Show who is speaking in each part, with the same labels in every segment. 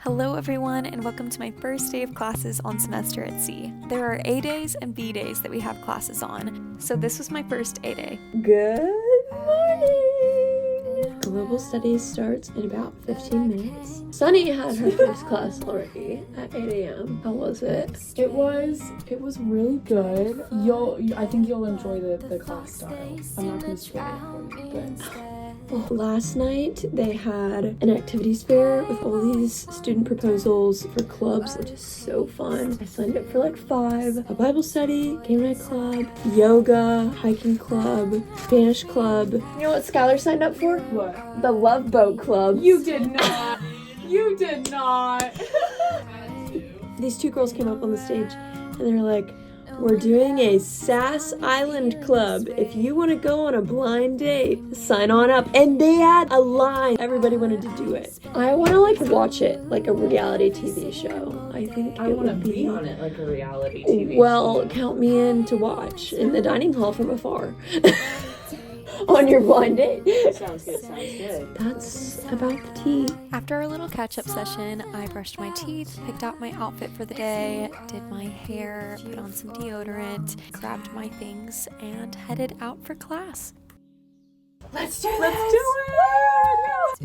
Speaker 1: Hello everyone, and welcome to my first day of classes on semester at sea. There are A days and B days that we have classes on, so this was my first A day.
Speaker 2: Good morning! Global Studies starts in about 15 minutes. Sunny had her first class already at 8 a.m. How was it?
Speaker 3: It was really good. I think you'll enjoy the class style. I'm not gonna spoil it for you, but
Speaker 2: Last night they had an activities fair with all these student proposals for clubs, which is so fun. I signed up for like 5. A Bible study, game night club, yoga, hiking club, Spanish club. You know what Skylar signed up for?
Speaker 3: what?
Speaker 2: The Love Boat Club.
Speaker 3: You did not. You did not.
Speaker 2: These two girls came up on the stage and they were like, "We're doing a Sass Island Club. If you want to go on a blind date, sign on up." And they had a line. Everybody wanted to do it. I want to watch it like a reality TV show. I think
Speaker 3: I
Speaker 2: it
Speaker 3: want to
Speaker 2: would
Speaker 3: be on it like a reality TV
Speaker 2: Well, count me in to watch in the dining hall from afar. On your blind date.
Speaker 3: Sounds good.
Speaker 2: That's about the tea.
Speaker 1: After our little catch-up session, I brushed my teeth, picked out my outfit for the day, did my hair, put on some deodorant, grabbed my things, and headed out for class.
Speaker 3: Let's do it!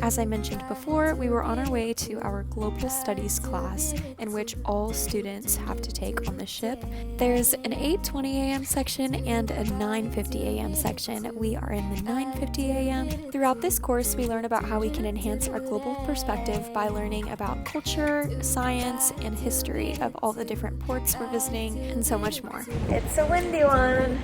Speaker 1: As I mentioned before, we were on our way to our Global Studies class, in which all students have to take on the ship. There's an 8:20 a.m. section and a 9:50 a.m. section. We are in the 9:50 a.m. Throughout this course, we learn about how we can enhance our global perspective by learning about culture, science, and history of all the different ports we're visiting, and so much more.
Speaker 2: It's a windy one.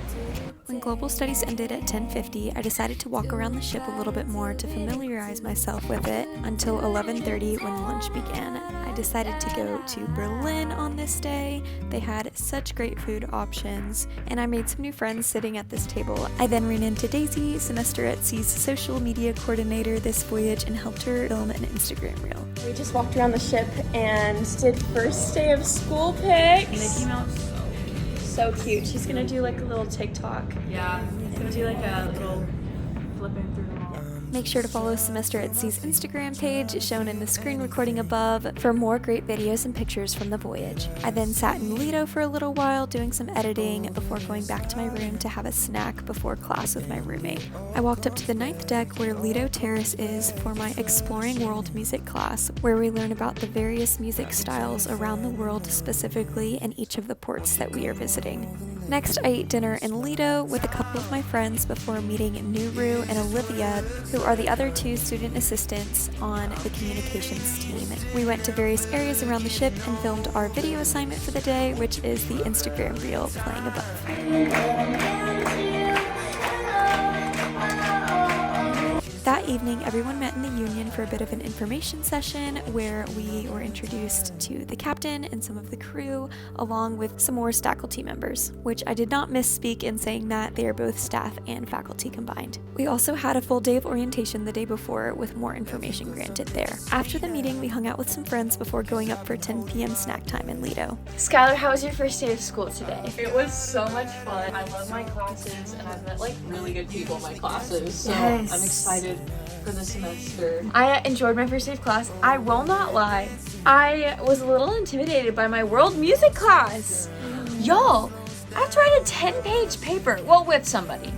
Speaker 1: When Global Studies ended at 10:50, I decided to walk around the ship a little bit more to familiarize myself with it until 11:30 when lunch began. I decided to go to Berlin on this day. They had such great food options, and I made some new friends sitting at this table. I then ran into Daisy, semester at Sea's social media coordinator this voyage, and helped her film an Instagram reel.
Speaker 2: We just walked around the ship and did first day of school pics.
Speaker 3: Mickey Mouse.
Speaker 2: So cute. She's gonna do like a little TikTok.
Speaker 3: Yeah, it's gonna be like a little flipping through them all.
Speaker 1: Make sure to follow Semester at Sea's Instagram page, shown in the screen recording above, for more great videos and pictures from the voyage. I then sat in Lido for a little while doing some editing before going back to my room to have a snack before class with my roommate. I walked up to the 9th deck where Lido Terrace is for my Exploring World music class, where we learn about the various music styles around the world, specifically in each of the ports that we are visiting. Next, I ate dinner in Lido with a couple of my friends before meeting Nuru and Olivia, who are the other 2 student assistants on the communications team. We went to various areas around the ship and filmed our video assignment for the day, which is the Instagram reel playing above. That evening, everyone met in the Union for a bit of an information session where we were introduced to the captain and some of the crew, along with some more faculty members, which I did not misspeak in saying that they are both staff and faculty combined. We also had a full day of orientation the day before with more information granted there. After the meeting, we hung out with some friends before going up for 10 p.m. snack time in Lido.
Speaker 2: Skylar, how was your first day of school today?
Speaker 4: It was so much fun. I love my classes and I've met really good people in my classes. So
Speaker 2: Yes.
Speaker 4: I'm excited for the semester.
Speaker 2: I enjoyed my first day of class. I will not lie. I was a little intimidated by my world music class. Y'all, I have to write a 10-page paper. Well, with somebody.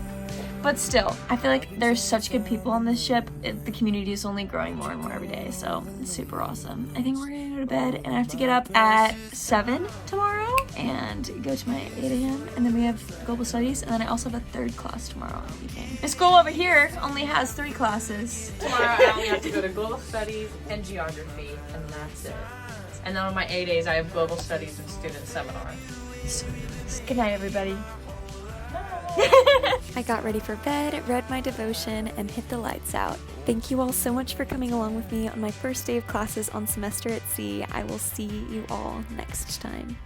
Speaker 2: But still, I feel like there's such good people on this ship. The community is only growing more and more every day, so it's super awesome. I think we're gonna go to bed, and I have to get up at 7 tomorrow and go to my 8 a.m. And then we have global studies, and then I also have a 3rd class tomorrow evening. My school over here only has 3 classes.
Speaker 4: Tomorrow I only have to go to global studies and geography, and that's it. And then on my A days I have global studies and student seminar.
Speaker 2: So nice. Good night, everybody.
Speaker 1: I got ready for bed, read my devotion, and hit the lights out. Thank you all so much for coming along with me on my first day of classes on semester at sea. I will see you all next time.